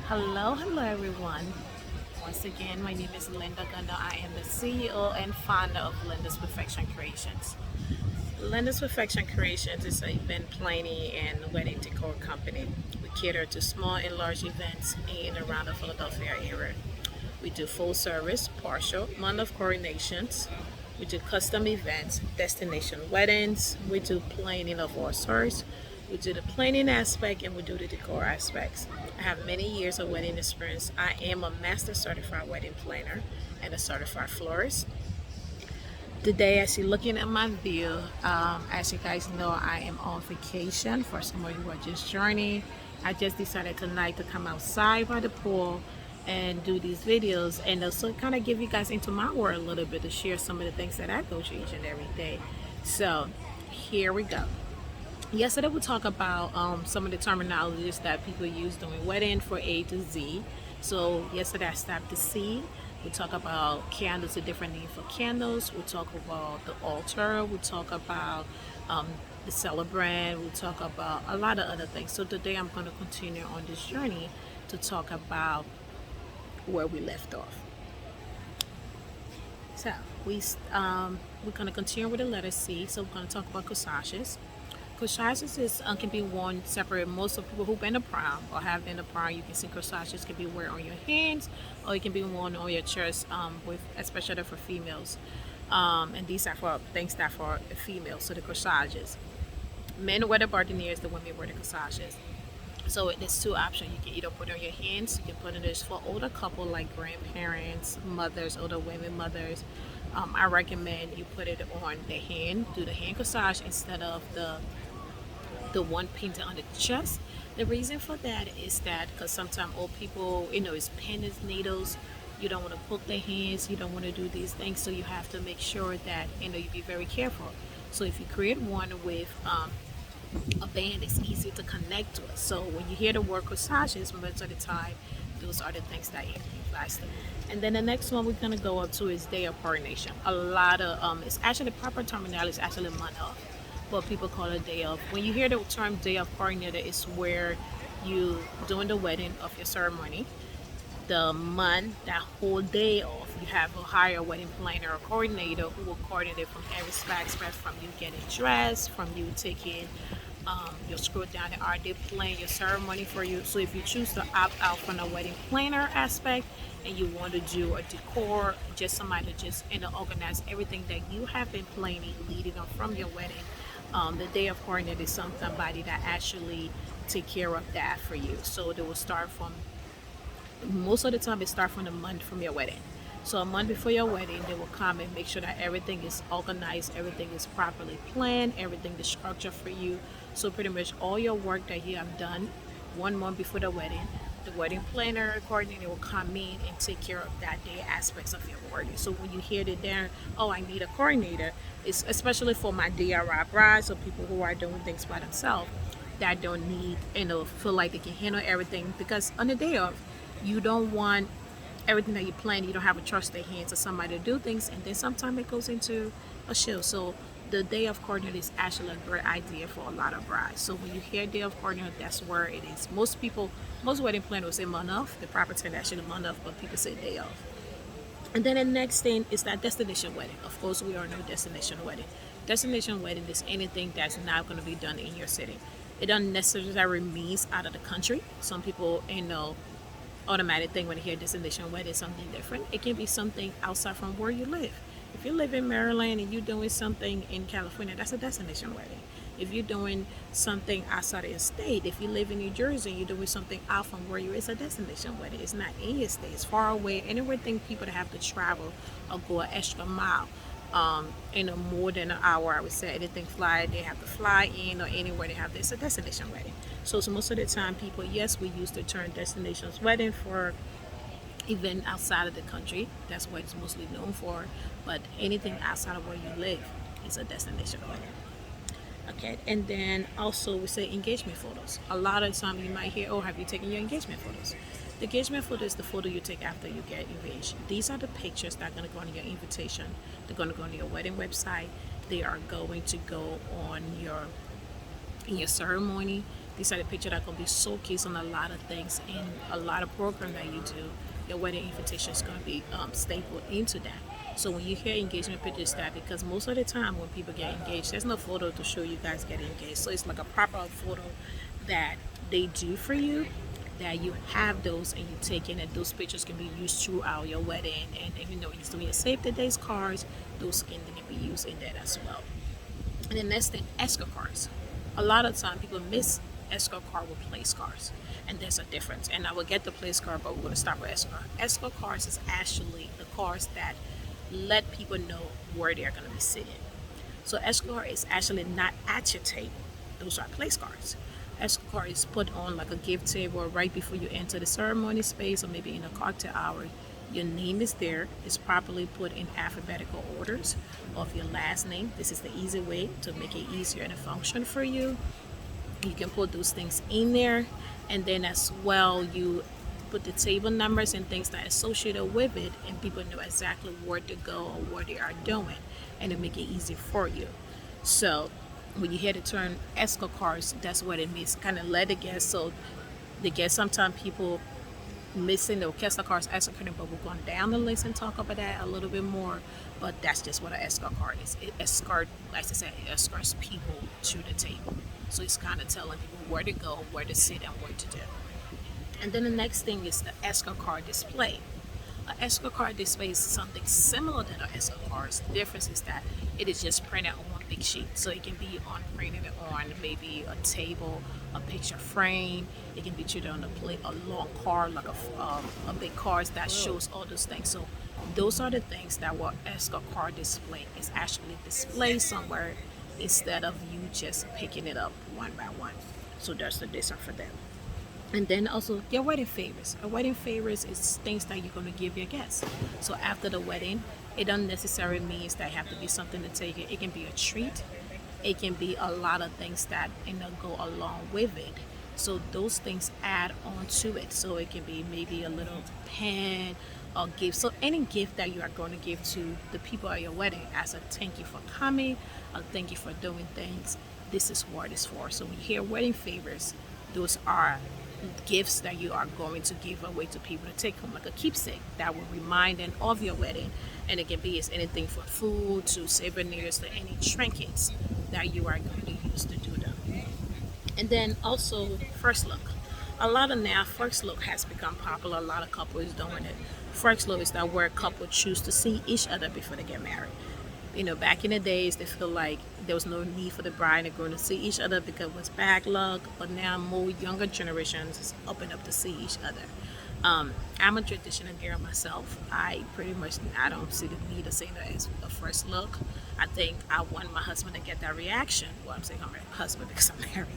Hello everyone. Once again, my name is Linda Gunda. I am the CEO and founder of Linda's Perfection Creations. Linda's Perfection Creations is an event planning and wedding decor company. We cater to small and large events in and around the Philadelphia area. We do full service, partial, month of coronations. We do custom events, destination weddings. We do planning of all sorts. We do the planning aspect and we do the decor aspects. I have many years of wedding experience. I am a master certified wedding planner and a certified florist. Today, as you're looking at my view, as you guys know, I am on vacation. For some of you who are just joining, I just decided tonight to come outside by the pool and do these videos and also kind of give you guys into my world a little bit to share some of the things that I go through each and every day. So here we go. Yesterday we talked about some of the terminologies that people use during wedding for A to Z. So yesterday I stopped to C. We talk about candles, a different name for candles. We talk about the altar. We talk about the celebrant. We talk about a lot of other things. So today I'm going to continue on this journey to talk about where we left off. So we're going to continue with the letter C. So we're going to talk about corsages. Corsages can be worn separate. Most of people who've been to prom or have been to prom, you can see corsages can be worn on your hands or it can be worn on your chest, with especially for females. And these are for things that for females. So the corsages. Men wear the bardeniers, the women wear the corsages. So there's two options. You can either put it on your hands. You can put it for older couple like grandparents, mothers, older women, mothers. I recommend you put it on the hand, do the hand corsage instead of the one painted on the chest. The reason for that is that because sometimes old people, it's pins, needles. You don't want to poke their hands. You don't want to do these things. So you have to make sure that you be very careful. So if you create one with a band, it's easy to connect to it. So when you hear the word corsages, most of the time, those are the things that it applies to. And then the next one we're gonna go up to is day of coronation. A lot of it's actually the proper terminology is actually month of, but people call it day of. When you hear the term day of coordinator, it's where you doing the wedding of your ceremony. The month, that whole day off, you have a hire wedding planner or coordinator who will coordinate from every aspect, from you getting dressed, from you taking your screw down and are they plan your ceremony for you. So if you choose to opt out from the wedding planner aspect and you want to do a decor, just somebody to just organize everything that you have been planning leading up from your wedding, the day of coordinator is somebody that actually take care of that for you. So they will start from most of the time it starts from the month from your wedding. So a month before your wedding, they will come and make sure that everything is organized, everything is properly planned, everything is structured for you. So pretty much all your work that you have done 1 month before the wedding planner coordinator will come in and take care of that day aspects of your wedding. So when you hear that there, oh, I need a coordinator, it's especially for my DIY brides or people who are doing things by themselves that don't need, feel like they can handle everything because on the day of, you don't want everything that you plan, you don't have a trust their hands to somebody to do things, and then sometimes it goes into a show. So the day of coordinator is actually a great idea for a lot of brides. So when you hear day of coordinator, that's where it is. Most wedding planners will say month of, the proper term actually month of, but people say day of. And then the next thing is that destination wedding. Of course, we all know destination wedding. Destination wedding is anything that's not going to be done in your city. It doesn't necessarily means out of the country. Some people, automatic thing when you hear destination wedding is something different. It can be something outside from where you live. If you live in Maryland and you're doing something in California, that's a destination wedding. If you're doing something outside of your state, if you live in New Jersey and you're doing something out from where it's a destination wedding. It's not in your state. It's far away. Anywhere think people that have to travel or go an extra mile. More than an hour, I would say. Anything fly, they have to fly in or anywhere they have this. It's a destination wedding. So most of the time, people, yes, we use the term destinations wedding for event outside of the country. That's what it's mostly known for. But anything outside of where you live is a destination wedding. Okay, and then also we say engagement photos. A lot of time you might hear, oh, have you taken your engagement photos? The engagement photo is the photo you take after you get engaged. These are the pictures that are going to go on your invitation. They're going to go on your wedding website. They are going to go on your in your ceremony. These are the pictures that are going to be showcased on a lot of things in a lot of program that you do. Your wedding invitation is going to be stapled into that. So when you hear engagement pictures, that because most of the time when people get engaged, there's no photo to show you guys getting engaged. So it's like a proper photo that they do for you, that you have those and you take in, and those pictures can be used throughout your wedding. And if you know you're doing your save the days cards, those can be used in that as well. And the next thing, escort cards. A lot of time people miss escort card with place cards, and there's a difference. And I will get the place card, but we're going to start with escort. Escort cards is actually the cards that let people know where they're going to be sitting. So escort card is actually not at your table. Those are place cards. Escort card is put on like a gift table right before you enter the ceremony space, or maybe in a cocktail hour. Your name is there. It's properly put in alphabetical orders of your last name. This is the easy way to make it easier and a function for you. You can put those things in there, and then as well you put the table numbers and things that are associated with it, and people know exactly where to go or what they are doing, and to make it easy for you. So when you hear the term escort cards, that's what it means. Kind of let it get, so they get sometimes people missing the orchestra cards, escort card, but we're going down the list and talk about that a little bit more. But that's just what an escort card is. It escort, like I said, it escorts people to the table. So it's kind of telling people where to go, where to sit, and what to do. And then the next thing is the escort card display. An escort card display is something similar to the escort cards. The difference is that it is just printed on one big sheet. So it can be on printed on maybe a table, a picture frame. It can be treated on a long card, like a big card that shows all those things. So those are the things that what escort card display is actually displayed somewhere, instead of you just picking it up one by one. So that's the difference for them. And then also your wedding favors. A wedding favors is things that you're going to give your guests. So after the wedding, it doesn't necessarily means that it have to be something to take it. It can be a treat. It can be a lot of things that go along with it. So those things add on to it. So it can be maybe a little pen or gift. So any gift that you are going to give to the people at your wedding as a thank you for coming, a thank you for doing things, this is what it's for. So when you hear wedding favors, those are gifts that you are going to give away to people to take home, like a keepsake that will remind them of your wedding. And it can be as anything from food to souvenirs to any trinkets that you are going to use to do them. And then also first look. A lot of now first look has become popular. A lot of couples doing it. First look is that where a couple choose to see each other before they get married. Back in the days, they feel like there was no need for the bride and groom to see each other because it was bad luck. But now more younger generations is open up to see each other. I'm a traditional girl myself. I don't see the need of saying that as a first look. I think I want my husband to get that reaction. Well, I'm saying I'm my husband because I'm married.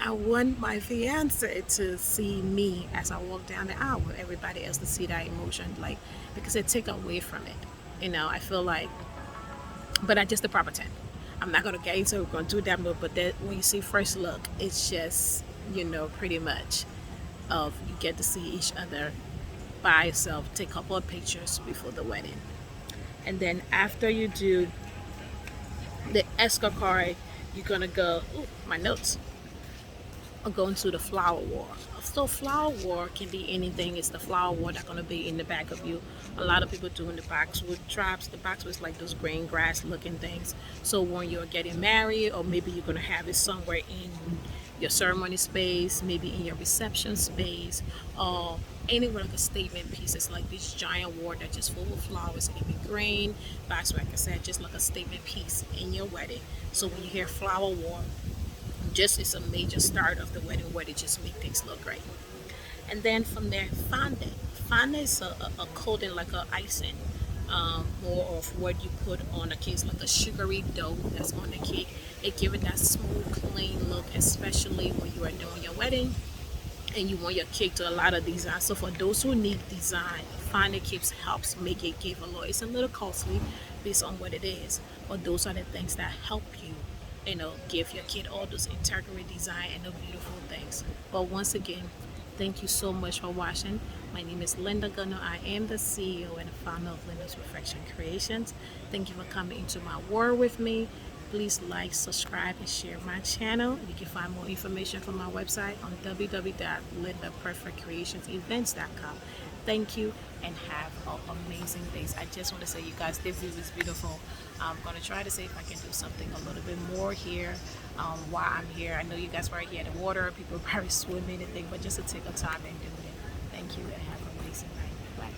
I want my fiance to see me as I walk down the aisle. Everybody else to see that emotion, like, because it take away from it. I feel like, but I just the proper time. I'm not gonna get into it. We're gonna do that more. But that when you see first look, it's just pretty much of you get to see each other by yourself, take a couple of pictures before the wedding, and then after you do the escort card, you're gonna go. Ooh, my notes. Or go into the flower war. So flower war can be anything. It's the flower war that's gonna be in the back of you. A lot of people doing the boxwood traps. The boxwood is like those green grass looking things. So when you're getting married, or maybe you're gonna have it somewhere in your ceremony space, maybe in your reception space, or anywhere like a statement piece. It's like this giant ward that's just full of flowers. It can be green, boxwood, like I said, just like a statement piece in your wedding. So when you hear flower war, just it's a major start of the wedding where they just make things look great. And then from there, fondant. Fondant is a coating, like a icing, more of what you put on a cake, like a sugary dough that's on the cake. It gives it that smooth, clean look, especially when you are doing your wedding and you want your cake to a lot of design. So for those who need design, fondant cakes helps make it give a little. It's a little costly based on what it is, but those are the things that help you give your kid all those integrity design and the beautiful things. But once again, thank you so much for watching. My name is Linda Gunner. I am the CEO and the founder of Linda's Perfection Creations. Thank you for coming into my world with me. Please like, subscribe, and share my channel. You can find more information from my website on www.lyndaperfect.creationsevents.com. Thank you and have amazing days. I just want to say, you guys, this view is beautiful. I'm going to try to see if I can do something a little bit more here while I'm here. I know you guys right here in the water. People are probably swimming and things, but just to take a time and do it. Thank you and have an amazing night. Bye.